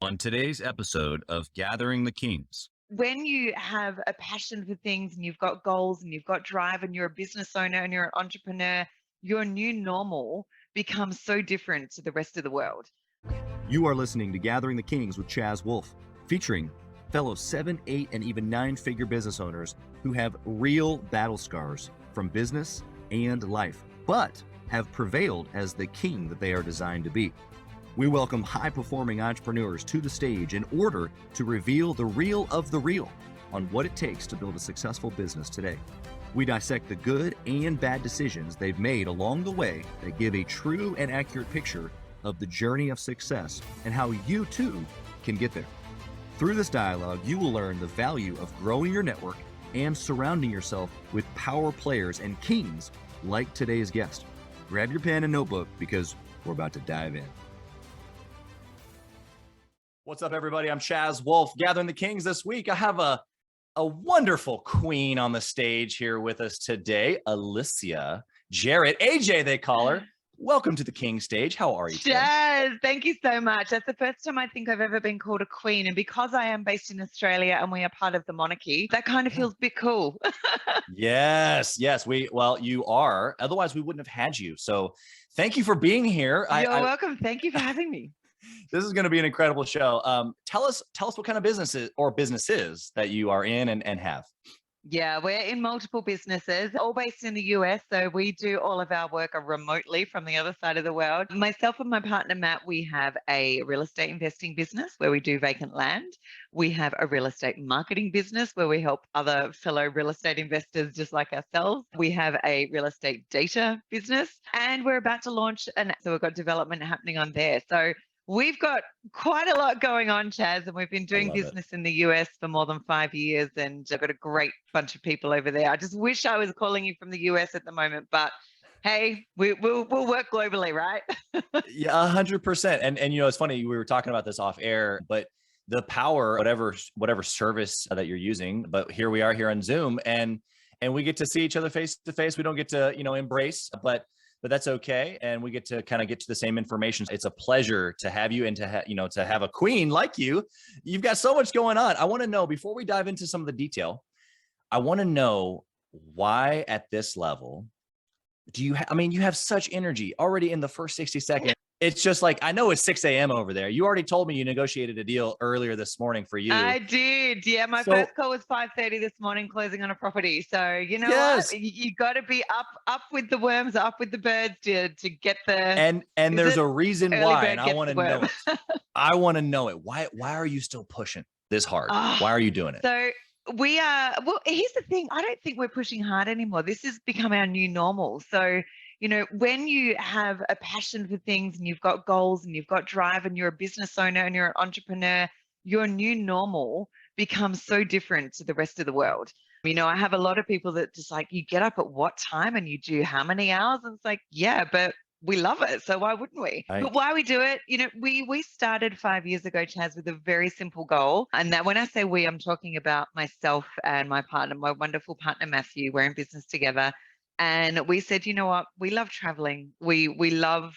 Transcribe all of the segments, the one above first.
On today's episode of Gathering the Kings. When you have a passion for things and you've got goals and you've got drive and you're a business owner and you're an entrepreneur, your new normal becomes so different to the rest of the world. You are listening to Gathering the Kings with Chaz Wolfe, featuring fellow 7, 8, and even 9-figure business owners who have real battle scars from business and life, but have prevailed as the king that they are designed to be. We welcome high-performing entrepreneurs to the stage in order to reveal the real of the real on what it takes to build a successful business today. We dissect the good and bad decisions they've made along the way that give a true and accurate picture of the journey of success and how you too can get there. Through this dialogue, you will learn the value of growing your network and surrounding yourself with power players and kings like today's guest. Grab your pen and notebook because we're about to dive in. What's up, everybody? I'm Chaz Wolfe, Gathering the Kings this week. I have a wonderful queen on the stage here with us today, Alicia Jarrett, AJ they call her. Welcome to the King stage. How are you today? Chaz, thank you so much. That's the first time I think I've ever been called a queen. And because I am based in Australia and we are part of the monarchy, that kind of feels a bit cool. Yes. Well, you are. Otherwise, we wouldn't have had you. So thank you for being here. You're welcome. Thank you for having me. This is going to be an incredible show. Tell us what kind of businesses that you are in and have. Yeah, we're in multiple businesses, all based in the US. So we do all of our work remotely from the other side of the world. Myself and my partner, Matt, we have a real estate investing business where we do vacant land. We have a real estate marketing business where we help other fellow real estate investors just like ourselves. We have a real estate data business and we're about to launch. So we've got development happening on there. So we've got quite a lot going on, Chaz, and we've been doing business in the US for more than 5 years, and I've got a great bunch of people over there. I just wish I was calling you from the US at the moment, but hey, we'll work globally, right? Yeah, 100%. And you know, it's funny, we were talking about this off air, but the power, whatever service that you're using, but here we are here on Zoom, and we get to see each other face to face. We don't get to, embrace, but that's okay. And we get to kind of get to the same information. It's a pleasure to have you and to have a queen like you. You've got so much going on. I want to know, before we dive into some of the detail, I want to know why at this level do you you have such energy already in the first 60 seconds. It's just like, I know it's 6 a.m. over there. You already told me you negotiated a deal earlier this morning for you. I did. Yeah, my first call was 5:30 this morning, closing on a property. So you know what? You got to be up with the worms, up with the birds to get the. And there's a reason why, and I want to know it. I want to know it. Why are you still pushing this hard? Why are you doing it? So we are. Well, here's the thing. I don't think we're pushing hard anymore. This has become our new normal. So, when you have a passion for things and you've got goals and you've got drive and you're a business owner and you're an entrepreneur, your new normal becomes so different to the rest of the world. I have a lot of people that just like, you get up at what time and you do how many hours? And it's like, yeah, but we love it. So why wouldn't we? Right. But why we do it, we started 5 years ago, Chaz, with a very simple goal. And that when I say we, I'm talking about myself and my partner, my wonderful partner, Matthew. We're in business together. And we said, you know what, we love traveling. We love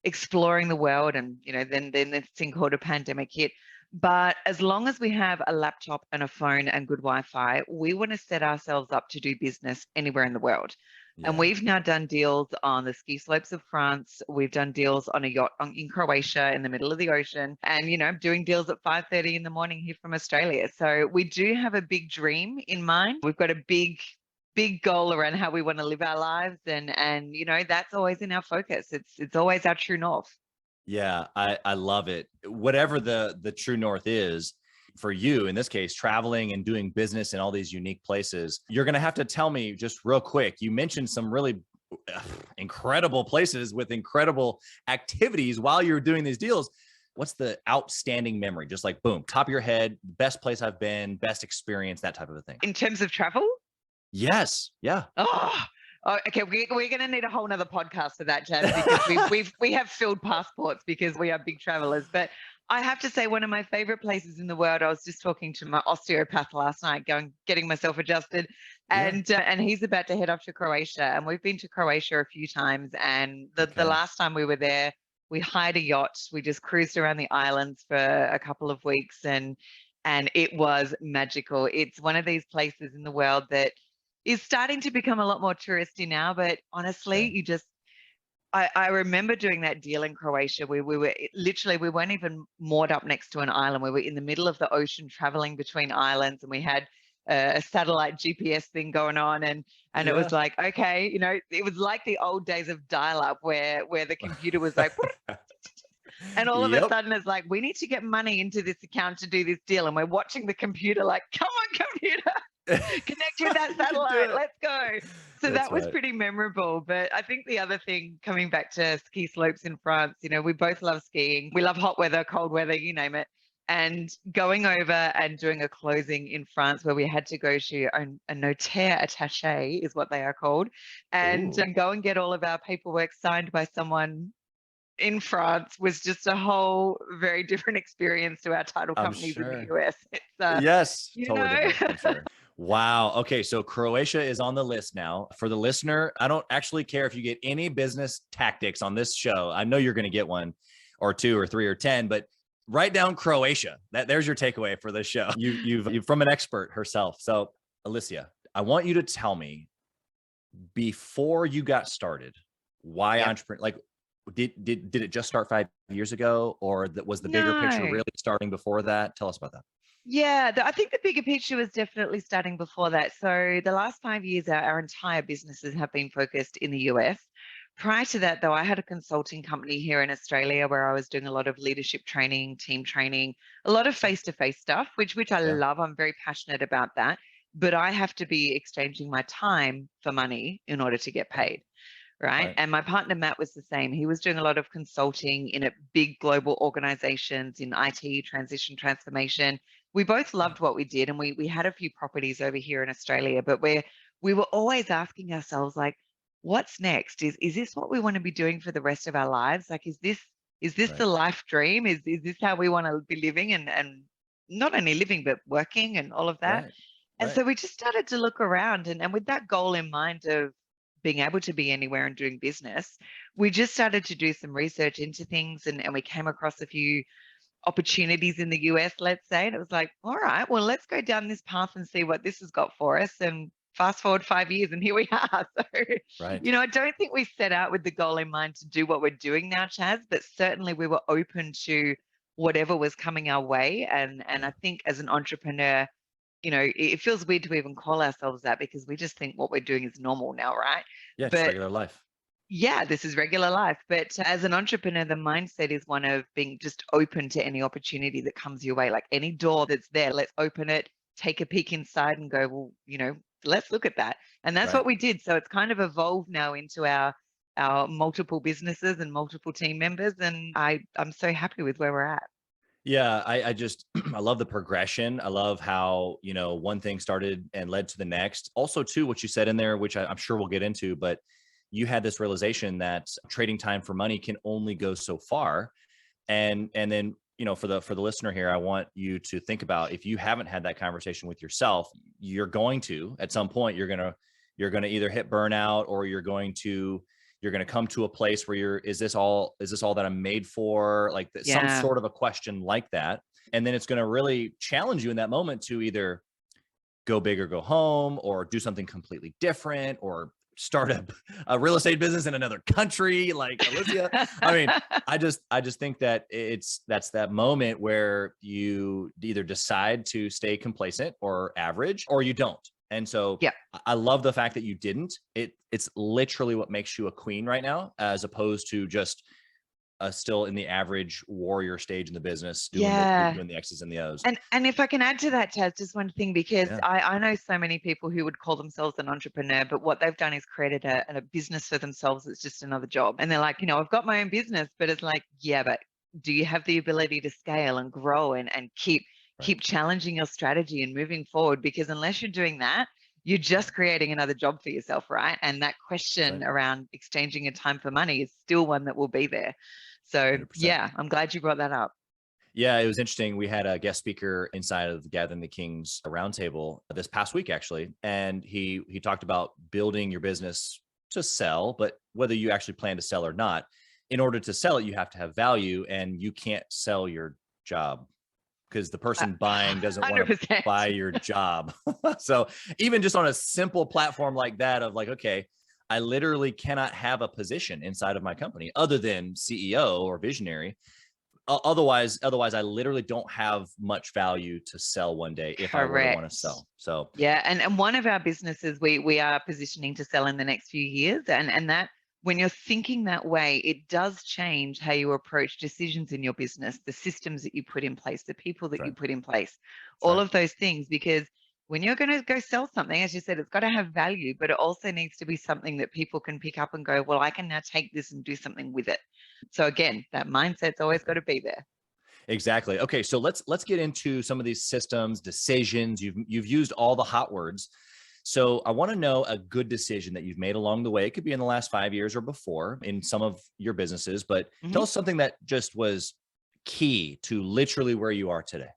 exploring the world. And, then this thing called a pandemic hit. But as long as we have a laptop and a phone and good Wi-Fi, we want to set ourselves up to do business anywhere in the world. Yeah. And we've now done deals on the ski slopes of France. We've done deals on a yacht in Croatia in the middle of the ocean, and, doing deals at 5:30 in the morning here from Australia. So we do have a big dream in mind. We've got a big goal around how we want to live our lives. And that's always in our focus. It's always our true north. Yeah, I love it. Whatever the true north is for you, in this case, traveling and doing business in all these unique places, you're going to have to tell me just real quick. You mentioned some really incredible places with incredible activities while you're doing these deals. What's the outstanding memory? Just like, boom, top of your head, best place I've been, best experience, that type of a thing. In terms of travel? Yes. Yeah. Oh, okay. We're going to need a whole nother podcast for that, Chaz, because we have filled passports because we are big travelers. But I have to say, one of my favorite places in the world, I was just talking to my osteopath last night, getting myself adjusted, and he's about to head off to Croatia. And we've been to Croatia a few times. And the last time we were there, we hired a yacht. We just cruised around the islands for a couple of weeks, and it was magical. It's one of these places in the world that is starting to become a lot more touristy now, but honestly, Okay. you just I remember doing that deal in Croatia. We were literally, we weren't even moored up next to an island. We were in the middle of the ocean traveling between islands, and we had a satellite GPS thing going on, and it Yeah. was like, okay, it was like the old days of dial-up where the computer was like, and all of a Yep. sudden it's like, we need to get money into this account to do this deal, and we're watching the computer like, come on, computer. Connect with that You can do satellite. it. Let's go. So That's that was right. pretty memorable. But I think the other thing, coming back to ski slopes in France, we both love skiing. We love hot weather, cold weather, you name it. And going over and doing a closing in France where we had to go to a notaire attaché is what they are called, and Ooh. go and get all of our paperwork signed by someone in France was just a whole very different experience to our title I'm companies in the sure. US. It's Yes, you totally know. different. I'm sure. Wow. Okay. So Croatia is on the list now. For the listener, I don't actually care if you get any business tactics on this show. I know you're going to get one or two or three or 10, but write down Croatia. There's your takeaway for this show. You've from an expert herself. So Alicia, I want you to tell me before you got started, why Yeah. entrepreneur, like did it just start 5 years ago, or was the bigger picture No. really starting before that? Tell us about that. Yeah, I think the bigger picture was definitely starting before that. So the last 5 years, our entire businesses have been focused in the US. Prior to that, though, I had a consulting company here in Australia where I was doing a lot of leadership training, team training, a lot of face-to-face stuff, which I Yeah. love. I'm very passionate about that. But I have to be exchanging my time for money in order to get Right. paid. Right. Right. And my partner, Matt, was the same. He was doing a lot of consulting in a big global organizations in IT, transition, transformation. We both Yeah. loved what we did, and we had a few properties over here in Australia, but we were always asking ourselves, like, what's next? Is this what we want to be doing for the rest of our lives? Like, is this the Right. life dream? Is this how we want to be living and not only living but working and all of that? Right. And Right. so we just started to look around, and with that goal in mind of being able to be anywhere and doing business, we just started to do some research into things, and we came across a few opportunities in the US, let's say. And it was like, all right, well, let's go down this path and see what this has got for us. And fast forward 5 years, and here we are. So, Right. I don't think we set out with the goal in mind to do what we're doing now, Chaz, but certainly we were open to whatever was coming our way. And Yeah. I think as an entrepreneur, it feels weird to even call ourselves that because we just think what we're doing is normal now, right? Yeah. Just But regular life. yeah, this is regular life. But as an entrepreneur, the mindset is one of being just open to any opportunity that comes your way, like any door that's there, let's open it, take a peek inside and go, well, let's look at that. And that's Right. what we did. So it's kind of evolved now into our multiple businesses and multiple team members. And I'm so happy with where we're at. Yeah. I just, I love the progression. I love how, one thing started and led to the next. Also, too, what you said in there, which I'm sure we'll get into, but you had this realization that trading time for money can only go so far. And then, for the listener here, I want you to think about, if you haven't had that conversation with yourself, you're going to, at some point, you're going to either hit burnout, or you're going to come to a place where is this all that I'm made for? Like some Yeah. sort of a question like that. And then it's going to really challenge you in that moment to either go big or go home, or do something completely different, or start a real estate business in another country like Alicia. I mean, I just think that that's that moment where you either decide to stay complacent or average, or you don't. And so Yeah. I love the fact that you didn't. It's literally what makes you a queen right now, as opposed to just still in the average warrior stage in the business, doing Yeah. the X's and the O's. And if I can add to that, Chaz, just one thing, because Yeah. I know so many people who would call themselves an entrepreneur, but what they've done is created a business for themselves that's just another job. And they're like, I've got my own business, but it's like, yeah, but do you have the ability to scale and grow and keep Right. challenging your strategy and moving forward? Because unless you're doing that, you're just creating another job for yourself, right? And that question Right. around exchanging your time for money is still one that will be there. So 100%. yeah, I'm glad you brought that up. Yeah, it was interesting. We had a guest speaker inside of the Gathering the Kings roundtable this past week, actually, and he talked about building your business to sell, but whether you actually plan to sell or not, in order to sell it, you have to have value, and you can't sell your job because the person buying doesn't want to 100%. buy your job. So even just on a simple platform like that of like, okay, I literally cannot have a position inside of my company other than CEO or visionary. Otherwise, I literally don't have much value to sell one day if I were to want to sell. So yeah, and one of our businesses we are positioning to sell in the next few years, and that when you're thinking that way, it does change how you approach decisions in your business, the systems that you put in place, the people that you put in place, all of those things. Because when you're going to go sell something, as you said, it's got to have value, but it also needs to be something that people can pick up and go, well, I can now take this and do something with it. So again, that mindset's always got to be there. Exactly. Okay, so let's get into some of these systems, decisions. You've used all the hot words. So I want to know a good decision that you've made along the way. It could be in the last 5 years or before in some of your businesses, but tell us something that just was key to literally where you are today.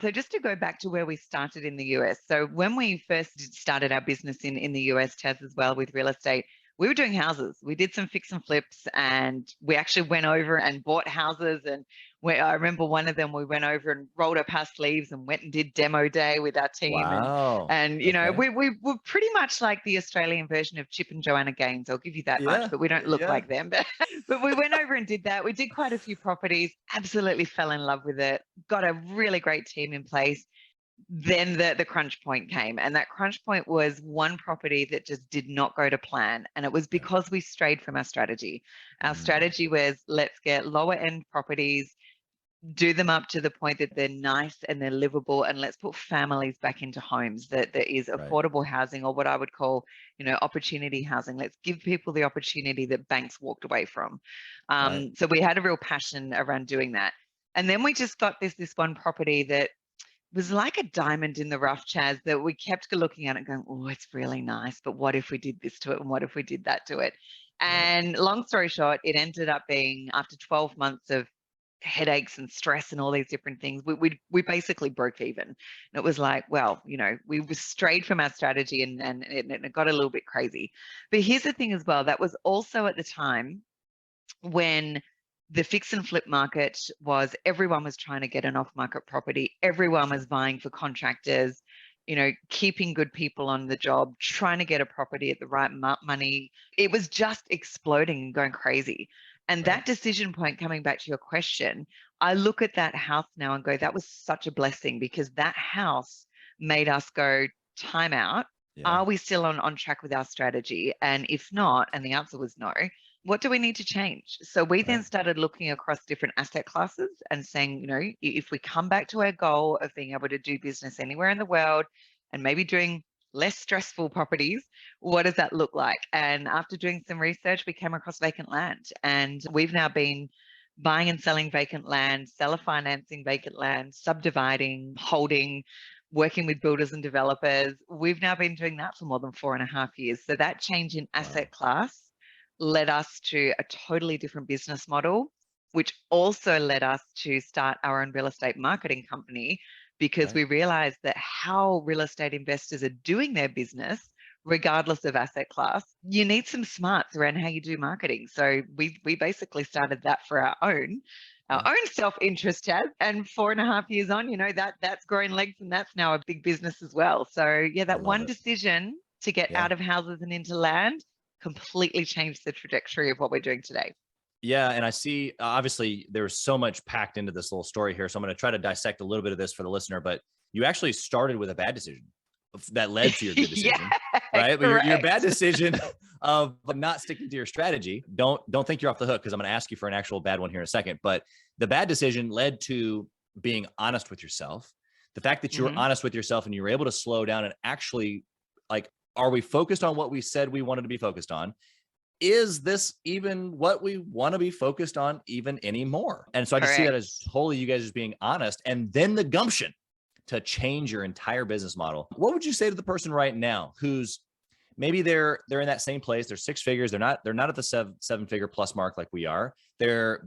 So just to go back to where we started in the US. So when we first started our business in the US, Chaz, as well, with real estate, we were doing houses. We did some fix and flips, and we actually went over and bought houses. And I remember one of them, we went over and rolled up our sleeves and went and did demo day with our team. Wow. And you know, we were pretty much like the Australian version of Chip and Joanna Gaines. I'll give you that much, but we don't look like them. But we went over and did that. We did quite a few properties, absolutely fell in love with it, got a really great team in place. Then the crunch point came, and that crunch point was one property that just did not go to plan, and it was because we strayed from our strategy. Our strategy was, let's get lower end properties, do them up to the point that they're nice and they're livable, and let's put families back into homes that there is affordable housing, or what I would call, you know, opportunity housing. Let's give people the opportunity that banks walked away from. So we had a real passion around doing that. And then we just got this one property that was like a diamond in the rough, Chaz, that we kept looking at it going, oh, it's really nice, but what if we did this to it, and what if we did that to it? And long story short, it ended up being, after 12 months of headaches and stress and all these different things, we basically broke even. And it was like, well, you know, we strayed from our strategy, and it got a little bit crazy. But here's the thing as well, that was also at the time when the fix and flip market was, everyone was trying to get an off-market property. Everyone was vying for contractors, you know, keeping good people on the job, trying to get a property at the right money. It was just exploding and going crazy. And that decision point, coming back to your question, I look at that house now and go, that was such a blessing, because that house made us go, time out. Are we still on track with our strategy? And if not, and the answer was no, what do we need to change? So we then started looking across different asset classes and saying, you know, if we come back to our goal of being able to do business anywhere in the world and maybe doing less stressful properties, what does that look like? And after doing some research, we came across vacant land, and we've now been buying and selling vacant land, seller financing vacant land, subdividing, holding, working with builders and developers. We've now been doing that for more than 4.5 years. So that change in asset class led us to a totally different business model, which also led us to start our own real estate marketing company, because we realized that how real estate investors are doing their business, regardless of asset class, you need some smarts around how you do marketing. So we basically started that for our own self-interest, Chaz. And 4.5 years on, you know, that's growing legs, and that's now a big business as well. So yeah, that one decision to get out of houses and into land completely changed the trajectory of what we're doing today. Yeah. And I see, obviously, there's so much packed into this little story here. So I'm going to try to dissect a little bit of this for the listener, but you actually started with a bad decision that led to your good decision, right? But your bad decision of not sticking to your strategy, don't think you're off the hook, because I'm going to ask you for an actual bad one here in a second. But the bad decision led to being honest with yourself. The fact that you were honest with yourself and you were able to slow down and actually, like, are we focused on what we said we wanted to be focused on? Is this even what we want to be focused on even anymore? And so I just see that as totally you guys just being honest, and then the gumption to change your entire business model. What would you say to the person right now who's maybe they're in that same place? They're six figures. They're not at the seven figure plus mark like we are. They're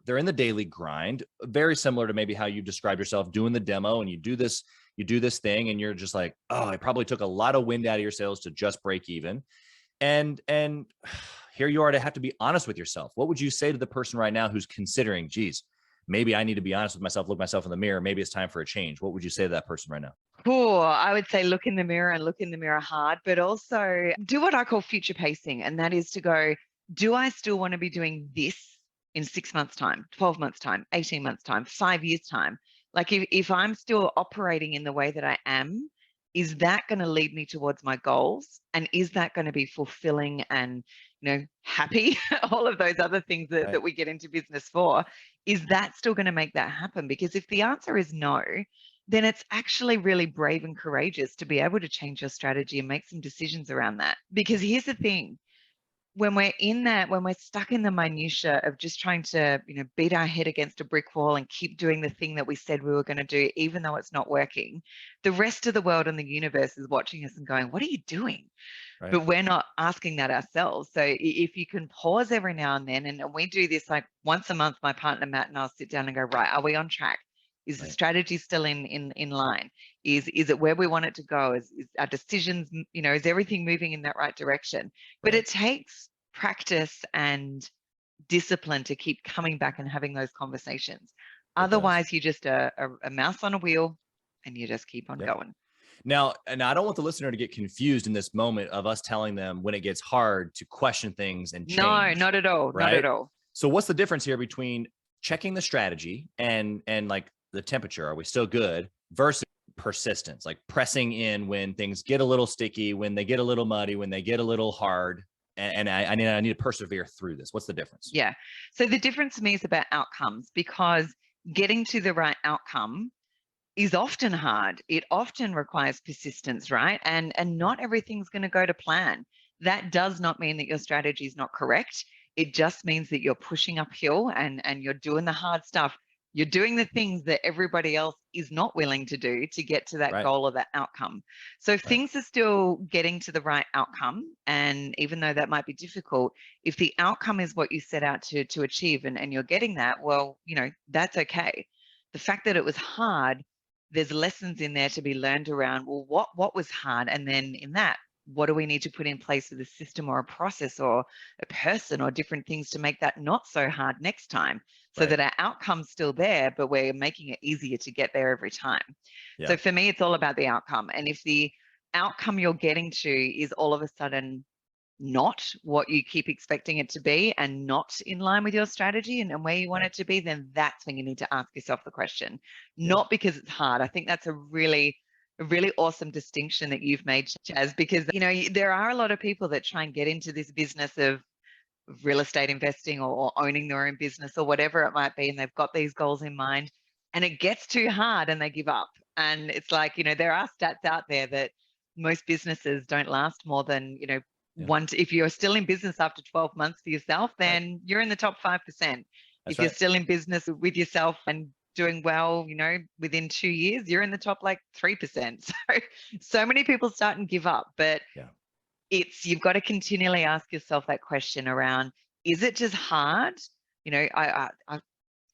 in the daily grind, very similar to maybe how you described yourself, doing the demo, and you do this thing, and you're just like, oh, it probably took a lot of wind out of your sails to just break even. And here you are to have to be honest with yourself. What would you say to the person right now who's considering, geez, maybe I need to be honest with myself, look myself in the mirror. Maybe it's time for a change. What would you say to that person right now? Cool. I would say look in the mirror and look in the mirror hard, but also do what I call future pacing. And that is to go, do I still want to be doing this in 6 months' time, 12 months' time, 18 months' time, 5 years' time? Like if I'm still operating in the way that I am, is that going to lead me towards my goals? And is that going to be fulfilling and, happy? All of those other things that we get into business for. Is that still going to make that happen? Because if the answer is no, then it's actually really brave and courageous to be able to change your strategy and make some decisions around that. Because here's the thing, when we're stuck in the minutia of just trying to, beat our head against a brick wall and keep doing the thing that we said we were going to do, even though it's not working, the rest of the world and the universe is watching us and going, what are you doing? Right. But we're not asking that ourselves. So if you can pause every now and then, and we do this like once a month, my partner Matt and I'll sit down and go, right, are we on track? Is the strategy still in line? Is it where we want it to go? Is our decisions, is everything moving in that right direction? But it takes practice and discipline to keep coming back and having those conversations. Otherwise, you're just a mouse on a wheel and you just keep on going. Now, and I don't want the listener to get confused in this moment of us telling them when it gets hard to question things and change. No, not at all. Right? Not at all. So what's the difference here between checking the strategy and like the temperature, are we still good, versus persistence, like pressing in when things get a little sticky, when they get a little muddy, when they get a little hard, and I need to persevere through this? What's the difference? Yeah. So the difference to me is about outcomes, because getting to the right outcome is often hard. It often requires persistence, right? And not everything's going to go to plan. That does not mean that your strategy is not correct. It just means that you're pushing uphill and you're doing the hard stuff. You're doing the things that everybody else is not willing to do to get to that goal or that outcome. So if things are still getting to the right outcome, and even though that might be difficult, if the outcome is what you set out to achieve and you're getting that, well, that's okay. The fact that it was hard, there's lessons in there to be learned around, well, what was hard? And then in that, what do we need to put in place with a system or a process or a person or different things to make that not so hard next time, so that our outcome's still there, but we're making it easier to get there every time. Yeah. So for me, it's all about the outcome. And if the outcome you're getting to is all of a sudden not what you keep expecting it to be and not in line with your strategy and where you want it to be, then that's when you need to ask yourself the question, not because it's hard. I think that's a really awesome distinction that you've made, Chaz, because, there are a lot of people that try and get into this business of real estate investing or owning their own business or whatever it might be. And they've got these goals in mind and it gets too hard and they give up. And it's like, there are stats out there that most businesses don't last more than, if you're still in business after 12 months for yourself, then you're in the top 5%. If you're still in business with yourself and doing well, within 2 years, you're in the top like 3%. So many people start and give up, but you've got to continually ask yourself that question around, is it just hard?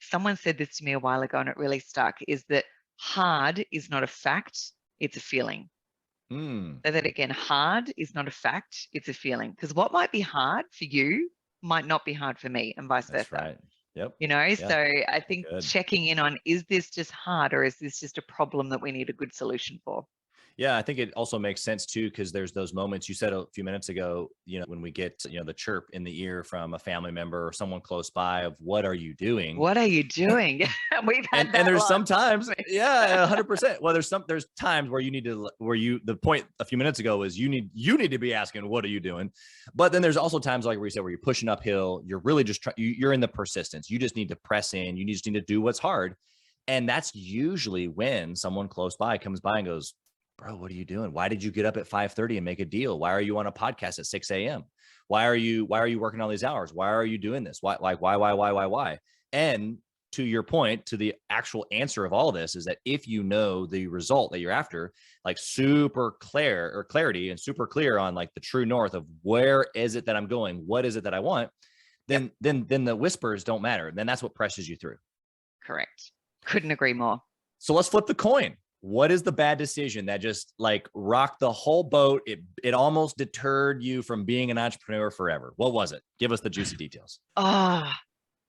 Someone said this to me a while ago and it really stuck, is that hard is not a fact, it's a feeling. Say that again, hard is not a fact, it's a feeling. Because what might be hard for you might not be hard for me and vice versa. That's right. Yep. So I think checking in on, is this just hard or is this just a problem that we need a good solution for? Yeah, I think it also makes sense too, because there's those moments you said a few minutes ago, when we get, the chirp in the ear from a family member or someone close by of, what are you doing? What are you doing? We've had and there's sometimes, 100%. Well, there's times where the point a few minutes ago was you need to be asking, what are you doing? But then there's also times like where you said, where you're pushing uphill, you're really just you're in the persistence. You just need to press in. You just need to do what's hard. And that's usually when someone close by comes by and goes, bro, what are you doing? Why did you get up at 5:30 and make a deal? Why are you on a podcast at 6 a.m.? Why are you working all these hours? Why are you doing this? Why? And to your point, to the actual answer of all this is that if you know the result that you're after, like super clarity and super clear on like the true north of where is it that I'm going? What is it that I want? Then the whispers don't matter. Then that's what presses you through. Correct. Couldn't agree more. So let's flip the coin. What is the bad decision that just like rocked the whole boat? It almost deterred you from being an entrepreneur forever. What was it? Give us the juicy details. Oh,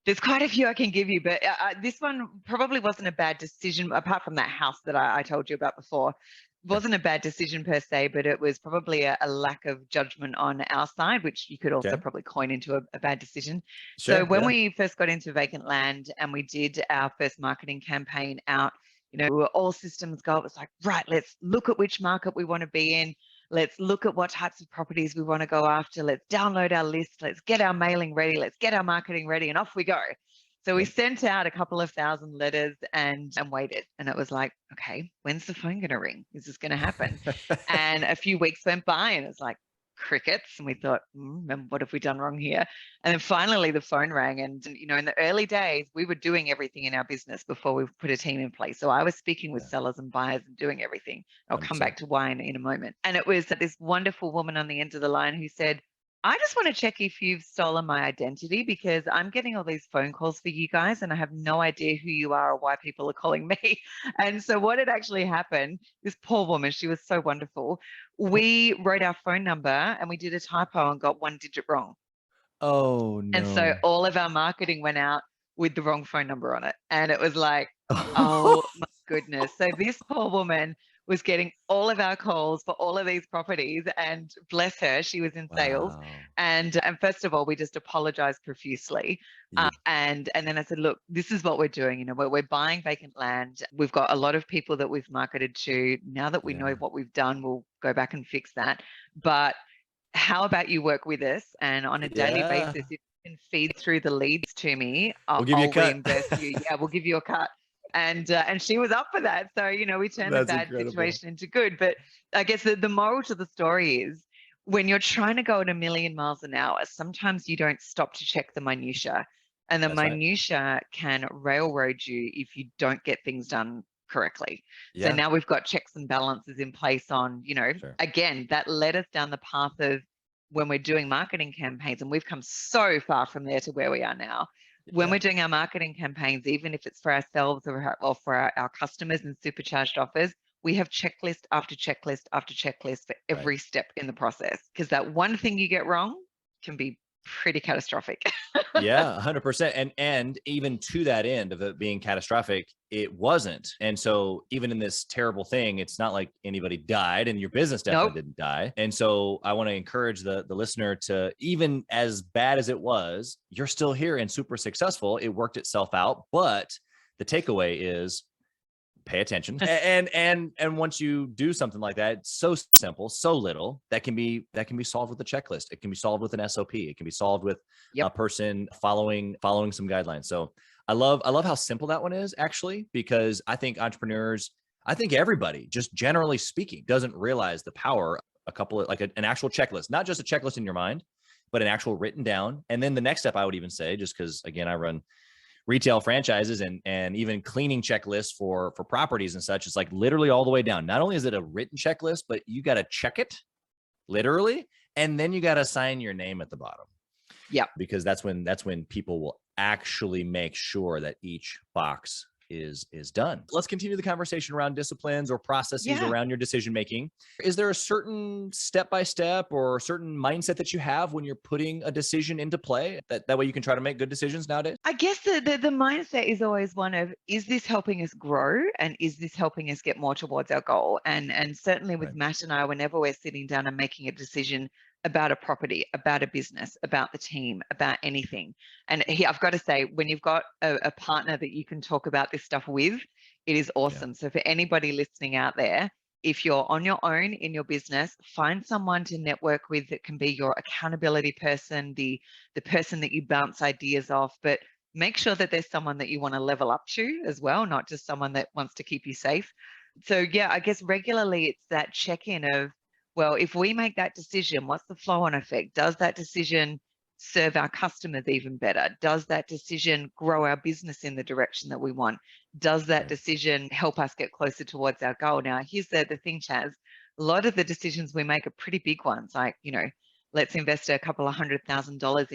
there's quite a few I can give you, but this one probably wasn't a bad decision, apart from that house that I told you about before. It wasn't a bad decision per se, but it was probably a lack of judgment on our side, which you could also Okay. probably coin into a bad decision. Sure. So when Yeah. we first got into vacant land and we did our first marketing campaign out, we were all systems go. It was like, right, let's look at which market we want to be in. Let's look at what types of properties we want to go after. Let's download our list. Let's get our mailing ready. Let's get our marketing ready, and off we go. So we sent out a couple of thousand letters and waited. And it was like, okay, when's the phone going to ring? Is this going to happen? And a few weeks went by and it's like crickets. And we thought, what have we done wrong here? And then finally the phone rang. And, in the early days, we were doing everything in our business before we put a team in place. So I was speaking with sellers and buyers and doing everything. I'll come back to why in a moment. And it was this wonderful woman on the end of the line who said, I just want to check if you've stolen my identity, because I'm getting all these phone calls for you guys and I have no idea who you are or why people are calling me. And so what had actually happened, this poor woman, she was so wonderful. We wrote our phone number and we did a typo and got one digit wrong. Oh, no. And so all of our marketing went out with the wrong phone number on it. And it was like, oh my goodness. So this poor woman was getting all of our calls for all of these properties, and bless her, she was in sales. And first of all, we just apologized profusely. And then I said, look, this is what we're doing. We're buying vacant land. We've got a lot of people that we've marketed to. Now that we know what we've done, we'll go back and fix that. But how about you work with us, and on a daily basis, if you can feed through the leads to me, I'll reimburse you. Yeah, we'll give you a cut. And she was up for that. So, we turned the bad situation into good. But I guess the moral to the story is, when you're trying to go at 1,000,000 miles an hour, sometimes you don't stop to check the minutia. And the minutia can railroad you if you don't get things done correctly. So now we've got checks and balances in place on, again, that led us down the path of when we're doing marketing campaigns, and we've come so far from there to where we are now. When we're doing our marketing campaigns, even if it's for ourselves or for our customers and supercharged offers, we have checklist after checklist after checklist for every step in the process, because that one thing you get wrong can be pretty catastrophic. Yeah, 100%. And even to that end of it being catastrophic, it wasn't. And so even in this terrible thing, it's not like anybody died, and your business definitely didn't die. And so I want to encourage the listener to, even as bad as it was, you're still here and super successful. It worked itself out. But the takeaway is, pay attention. And once you do something like that, it's so simple, so little, that can be solved with a checklist. It can be solved with an SOP. It can be solved with a person following some guidelines. So I love how simple that one is, actually, because I think entrepreneurs, I think everybody, just generally speaking, doesn't realize the power, an actual checklist, not just a checklist in your mind, but an actual written down. And then the next step, I would even say, just because again, I run retail franchises and even cleaning checklists for properties and such, it's like literally all the way down. Not only is it a written checklist, but you got to check it literally, and then you got to sign your name at the bottom. Yeah, because that's when people will actually make sure that each box is done. Let's continue the conversation around disciplines or processes around your decision making. Is there a certain step-by-step or a certain mindset that you have when you're putting a decision into play, that way you can try to make good decisions nowadays? I guess the mindset is always one of, is this helping us grow, and is this helping us get more towards our goal? And certainly with Matt and I, whenever we're sitting down and making a decision about a property, about a business, about the team, about anything. And I've got to say, when you've got a partner that you can talk about this stuff with, it is awesome. Yeah. So for anybody listening out there, if you're on your own in your business, find someone to network with that can be your accountability person, the person that you bounce ideas off, but make sure that there's someone that you want to level up to as well, not just someone that wants to keep you safe. So yeah, I guess regularly it's that check-in of, well, if we make that decision, what's the flow-on effect? Does that decision serve our customers even better? Does that decision grow our business in the direction that we want? Does that decision help us get closer towards our goal? Now, here's the thing, Chaz. A lot of the decisions we make are pretty big ones, like, let's invest a couple of $100,000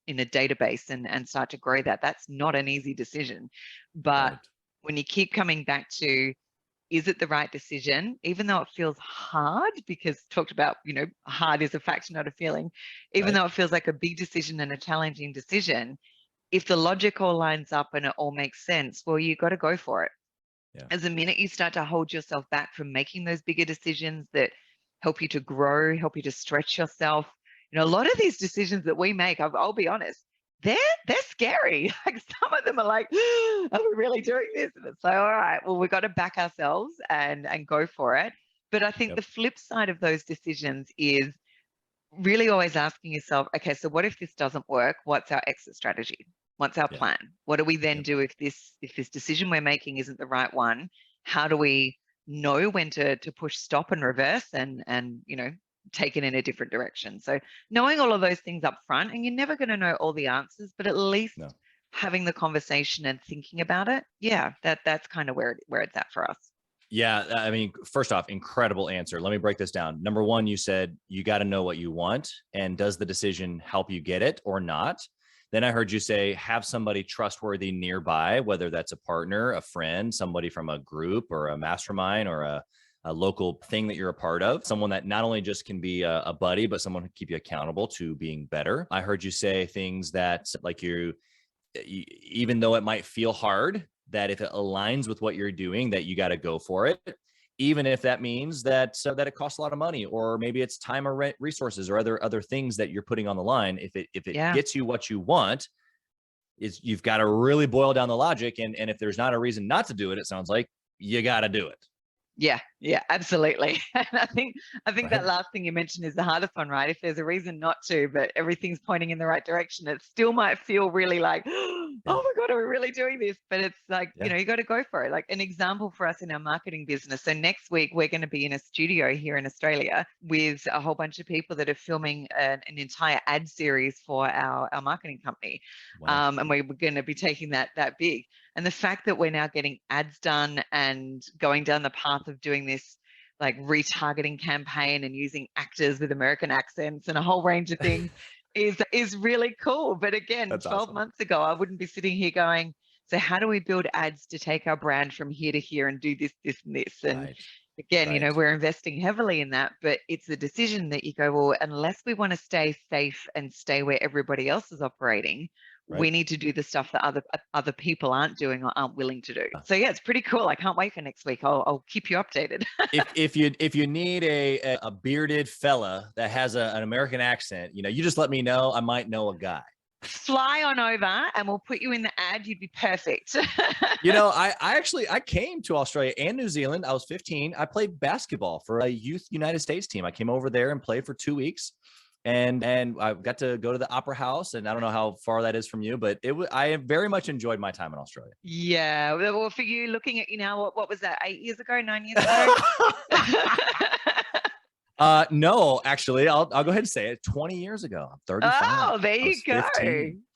in a database and start to grow that. That's not an easy decision. But when you keep coming back to, is it the right decision? Even though it feels hard, because talked about, hard is a fact, not a feeling. Even though it feels like a big decision and a challenging decision, if the logic all lines up and it all makes sense, well, you got to go for it. Yeah. As the minute you start to hold yourself back from making those bigger decisions that help you to grow, help you to stretch yourself, a lot of these decisions that we make, I'll be honest, they're scary. Like some of them are like, are we really doing this? And it's like, all right, well, we've got to back ourselves and go for it. But I think the flip side of those decisions is really always asking yourself, okay, so what if this doesn't work? What's our exit strategy? What's our plan? What do we then do if this decision we're making isn't the right one? How do we know when to push stop and reverse and take it in a different direction? So knowing all of those things up front, and you're never going to know all the answers, but at least having the conversation and thinking about it, that's kind of where it's at for us. Yeah. I mean, first off, incredible answer. Let me break this down. Number one, you said you got to know what you want, and does the decision help you get it or not? Then I heard you say, have somebody trustworthy nearby, whether that's a partner, a friend, somebody from a group or a mastermind or a local thing that you're a part of, someone that not only just can be a buddy, but someone who can keep you accountable to being better. I heard you say things that like even though it might feel hard, that if it aligns with what you're doing, that you got to go for it, even if that means that it costs a lot of money, or maybe it's time or resources or other things that you're putting on the line. If it gets you what you want, you've got to really boil down the logic. And if there's not a reason not to do it, it sounds like you got to do it. Yeah, absolutely. And I think that last thing you mentioned is the hardest one, right? If there's a reason not to, but everything's pointing in the right direction, it still might feel really like, oh my God, are we really doing this? But it's like, you got to go for it. Like an example for us in our marketing business. So next week, we're going to be in a studio here in Australia with a whole bunch of people that are filming an entire ad series for our marketing company. Wow. And we're going to be taking that big. And the fact that we're now getting ads done and going down the path of doing this like retargeting campaign and using actors with American accents and a whole range of things is really cool. But again, That's 12 awesome. months ago, I wouldn't be sitting here going, so how do we build ads to take our brand from here to here and do this, this, and this? And again, we're investing heavily in that, but it's a decision that you go, well, unless we want to stay safe and stay where everybody else is operating, we need to do the stuff that other people aren't doing or aren't willing to do. So yeah, it's pretty cool. I can't wait for next week. I'll keep you updated. if you need a bearded fella that has an American accent, you just let me know. I might know a guy. Fly on over and we'll put you in the ad. You'd be perfect. I came to Australia and New Zealand. I was 15. I played basketball for a youth United States team. I came over there and played for 2 weeks. And I got to go to the Opera House, and I don't know how far that is from you, but I very much enjoyed my time in Australia. Yeah, well, for you, looking at you now, what was that? 8 years ago, 9 years ago? No, actually, I'll go ahead and say it. 20 years ago. I'm 35. Oh, there you go.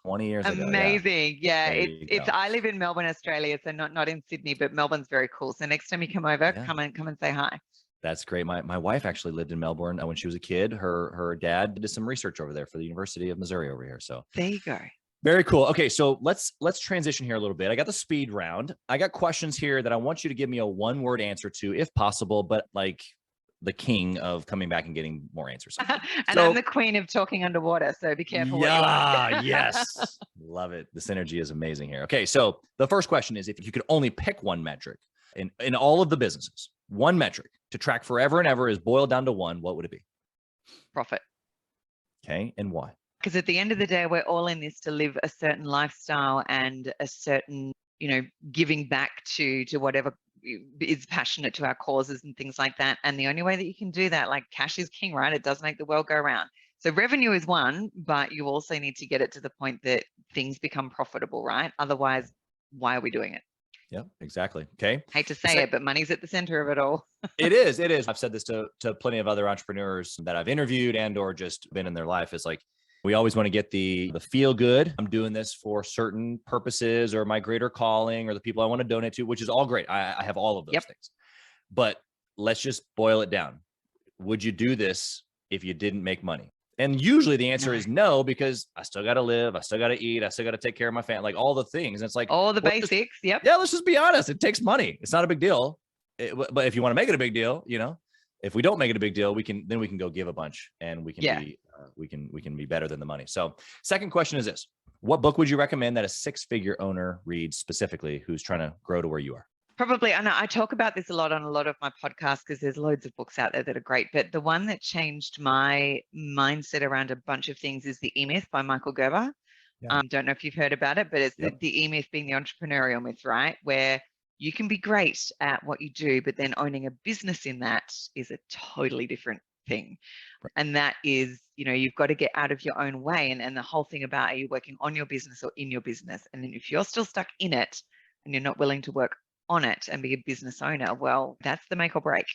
20 years ago. Amazing. Yeah, it's I live in Melbourne, Australia, so not in Sydney, but Melbourne's very cool. So next time you come over, come and say hi. That's great. My wife actually lived in Melbourne when she was a kid. Her dad did some research over there for the University of Missouri over here. So there you go. Very cool. Okay, so let's transition here a little bit. I got the speed round. I got questions here that I want you to give me a one-word answer to, if possible, but like the king of coming back and getting more answers. I'm the queen of talking underwater, so be careful what you ask. Yes. Love it. The synergy is amazing here. Okay, so the first question is, if you could only pick one metric in all of the businesses, one metric to track forever and ever is boiled down to one, what would it be? Profit. Okay, and why? Because at the end of the day, we're all in this to live a certain lifestyle and a certain, giving back to whatever is passionate to our causes and things like that. And the only way that you can do that, like cash is king, right? It does make the world go round. So revenue is one, but you also need to get it to the point that things become profitable, right? Otherwise, why are we doing it? Yeah, exactly. Okay. Hate to say it, but money's at the center of it all. It is. I've said this to plenty of other entrepreneurs that I've interviewed and or just been in their life. It's like, we always want to get the feel good. I'm doing this for certain purposes or my greater calling or the people I want to donate to, which is all great. I have all of those things. But let's just boil it down. Would you do this if you didn't make money? And usually the answer is no, because I still got to live. I still got to eat. I still got to take care of my family, like all the things. And it's like all the basics. Yeah, let's just be honest. It takes money. It's not a big deal. But if you want to make it a big deal, if we don't make it a big deal, we can go give a bunch, and we can we can be better than the money. So second question is this: what book would you recommend that a six-figure owner reads specifically who's trying to grow to where you are? Probably, and I talk about this a lot on a lot of my podcasts because there's loads of books out there that are great. But the one that changed my mindset around a bunch of things is The E-Myth by Michael Gerber. Yeah. Don't know if you've heard about it, but it's the E-Myth being the entrepreneurial myth, right? Where you can be great at what you do, but then owning a business in that is a totally different thing. Right. And that is, you've got to get out of your own way. And the whole thing about, are you working on your business or in your business? And then if you're still stuck in it and you're not willing to work on it and be a business owner, well, that's the make or break.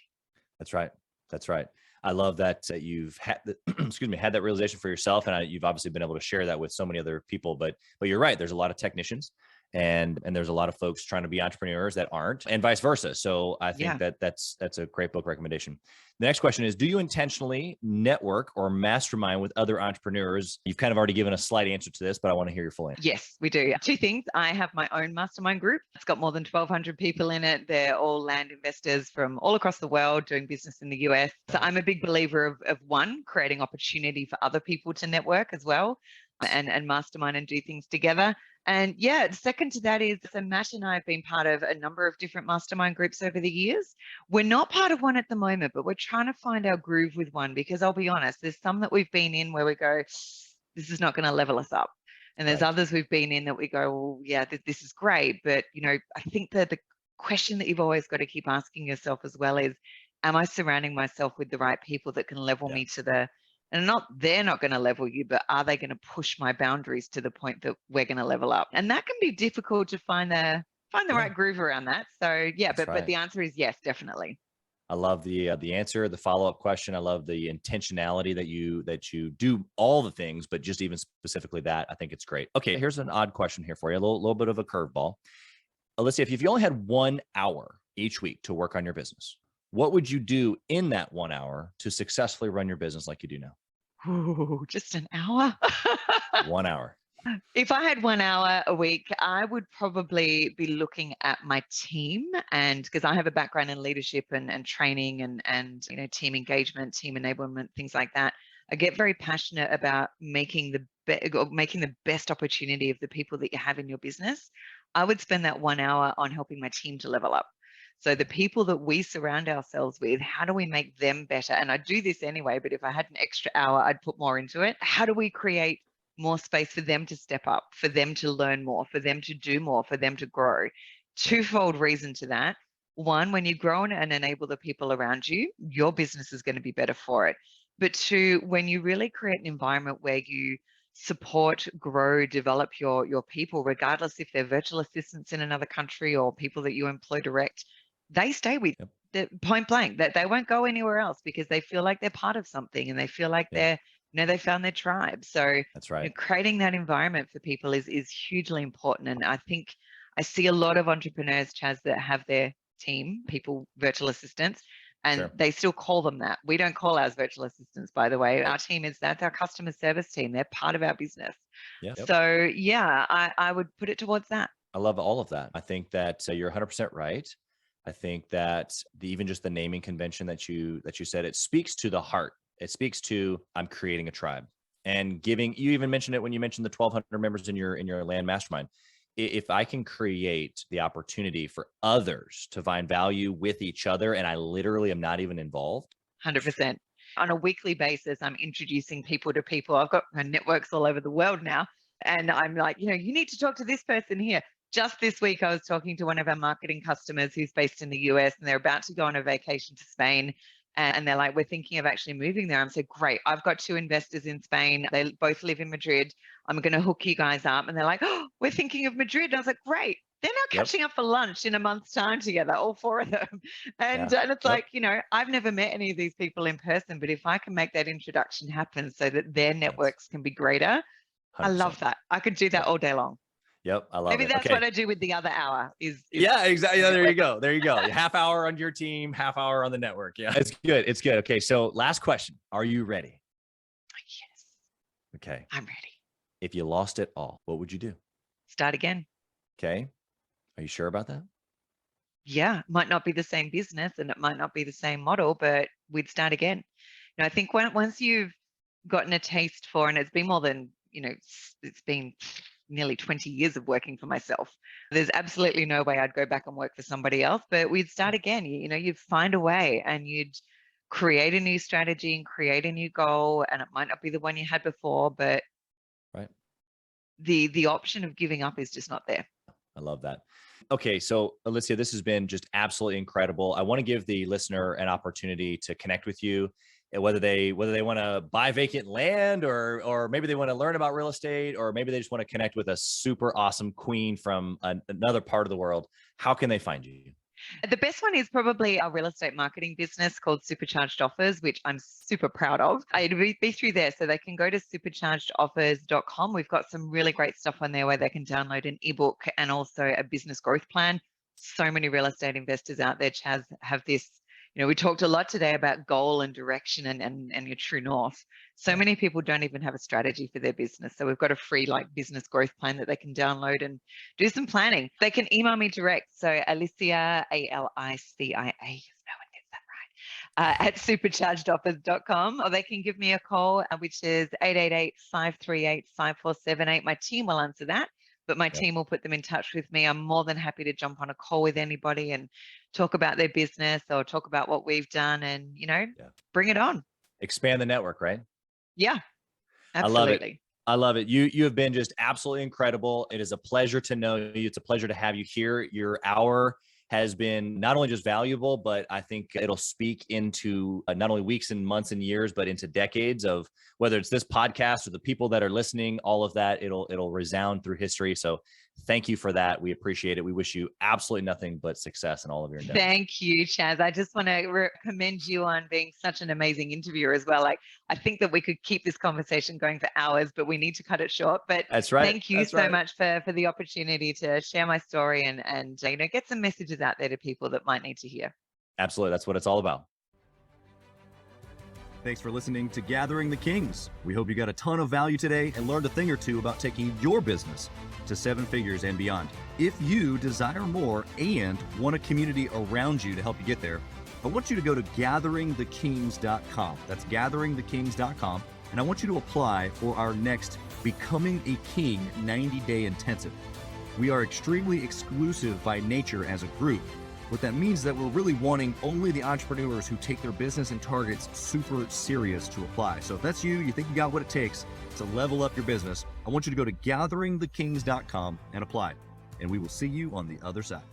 That's right. That's right. I love that you've had had that realization for yourself, and you've obviously been able to share that with so many other people. But you're right. There's a lot of technicians, and there's a lot of folks trying to be entrepreneurs that aren't, and vice versa. So I think that's a great book recommendation. The next question is: do you intentionally network or mastermind with other entrepreneurs? You've kind of already given a slight answer to this, but I want to hear your full answer. Yes, we do. Two things. I have my own mastermind group. It's got more than 1,200 people in it. They're all land investors from all across the world doing business in the US. So I'm a big believer of one, creating opportunity for other people to network as well and mastermind and do things together. And second to that is, so Matt and I have been part of a number of different mastermind groups over the years. We're not part of one at the moment, but we're trying to find our groove with one, because I'll be honest, there's some that we've been in where we go, this is not going to level us up. And there's others we've been in that we go, well, yeah, this is great. But, I think that the question that you've always got to keep asking yourself as well is, am I surrounding myself with the right people that can level me to and they're not going to level you, but are they going to push my boundaries to the point that we're going to level up? And that can be difficult to find the right groove around that. So but the answer is yes, definitely. I love the answer, the follow-up question. I love the intentionality that you do all the things, but just even specifically that, I think it's great. Okay, here's an odd question here for you, a little bit of a curveball. Alicia, if you only had 1 hour each week to work on your business, what would you do in that 1 hour to successfully run your business like you do now? Ooh, just an hour? 1 hour. If I had 1 hour a week, I would probably be looking at my team, and because I have a background in leadership and training and team engagement, team enablement, things like that. I get very passionate about making the best opportunity of the people that you have in your business. I would spend that 1 hour on helping my team to level up. So the people that we surround ourselves with, how do we make them better? And I do this anyway, but if I had an extra hour, I'd put more into it. How do we create more space for them to step up, for them to learn more, for them to do more, for them to grow? Twofold reason to that. One, when you grow and enable the people around you, your business is going to be better for it. But two, when you really create an environment where you support, grow, develop your people, regardless if they're virtual assistants in another country or people that you employ direct, they stay with the point blank, that they won't go anywhere else because they feel like they're part of something and they feel like they found their tribe. So that's right. Creating that environment for people is hugely important. And I think I see a lot of entrepreneurs, Chaz, that have their team, people, virtual assistants, and they still call them that. We don't call ours virtual assistants, by the way. Our team that's our customer service team. They're part of our business. So I would put it towards that. I love all of that. I think that you're 100% right. I think that even just the naming convention that you said, it speaks to the heart. It speaks to, I'm creating a tribe and giving. You even mentioned it when you mentioned the 1,200 members in your land mastermind. If I can create the opportunity for others to find value with each other, and I literally am not even involved. 100%. On a weekly basis, I'm introducing people to people. I've got networks all over the world now. And I'm like, you need to talk to this person here. Just this week, I was talking to one of our marketing customers who's based in the US, and they're about to go on a vacation to Spain. And they're like, we're thinking of actually moving there. I'm so great. I've got 2 investors in Spain. They both live in Madrid. I'm going to hook you guys up. And they're like, oh, we're thinking of Madrid. And I was like, great. They're now catching up for lunch in a month's time together, all 4 of them. And it's like, I've never met any of these people in person, but if I can make that introduction happen so that their networks can be greater, 100%. I love that. I could do that all day long. Yep. I love it. Maybe that's what I do with the other hour is exactly. There you go. There you go. Half hour on your team, half hour on the network. Yeah. It's good. It's good. Okay. So last question. Are you ready? Yes. Okay. I'm ready. If you lost it all, what would you do? Start again. Okay. Are you sure about that? Yeah, might not be the same business and it might not be the same model, but we'd start again. I think once you've gotten a taste for, and it's been more than, it's been nearly 20 years of working for myself. There's absolutely no way I'd go back and work for somebody else, but we'd start again. You'd find a way and you'd create a new strategy and create a new goal. And it might not be the one you had before, but Right. The option of giving up is just not there. I love that. Okay, so Alicia, this has been just absolutely incredible. I want to give the listener an opportunity to connect with you, whether they want to buy vacant land, or maybe they want to learn about real estate, or maybe they just want to connect with a super awesome queen from another part of the world. How can they find you? The best one is probably our real estate marketing business called Supercharged Offers, which I'm super proud of. It'll be through there. So they can go to superchargedoffers.com. We've got some really great stuff on there where they can download an ebook and also a business growth plan. So many real estate investors out there, Chaz, have this. We talked a lot today about goal and direction and your true north. So many people don't even have a strategy for their business. So we've got a free business growth plan that they can download and do some planning. They can email me direct. So Alicia, Alicia, if no one gets that right, at superchargedoffers.com, or they can give me a call, which is 888-538-5478. My team will answer that. But my team will put them in touch with me. I'm more than happy to jump on a call with anybody and talk about their business or talk about what we've done and, bring it on. Expand the network, right? Yeah, absolutely. I love it. You have been just absolutely incredible. It is a pleasure to know you. It's a pleasure to have you here. Your hour has been not only just valuable, but I think it'll speak into not only weeks and months and years, but into decades of whether it's this podcast or the people that are listening, all of that, it'll resound through history. So thank you for that. We appreciate it. We wish you absolutely nothing but success in all of your endeavors. Thank you, Chaz. I just want to commend you on being such an amazing interviewer as well. I think that we could keep this conversation going for hours, but we need to cut it short. But that's right. Thank you so much for the opportunity to share my story and get some messages out there to people that might need to hear. Absolutely. That's what it's all about. Thanks for listening to Gathering the Kings. We hope you got a ton of value today and learned a thing or two about taking your business to 7 figures and beyond. If you desire more and want a community around you to help you get there, I want you to go to gatheringthekings.com. That's gatheringthekings.com. And I want you to apply for our next Becoming a King 90-day intensive. We are extremely exclusive by nature as a group. What that means is that we're really wanting only the entrepreneurs who take their business and targets super serious to apply. So if that's you think you got what it takes to level up your business, I want you to go to gatheringthekings.com and apply. And we will see you on the other side.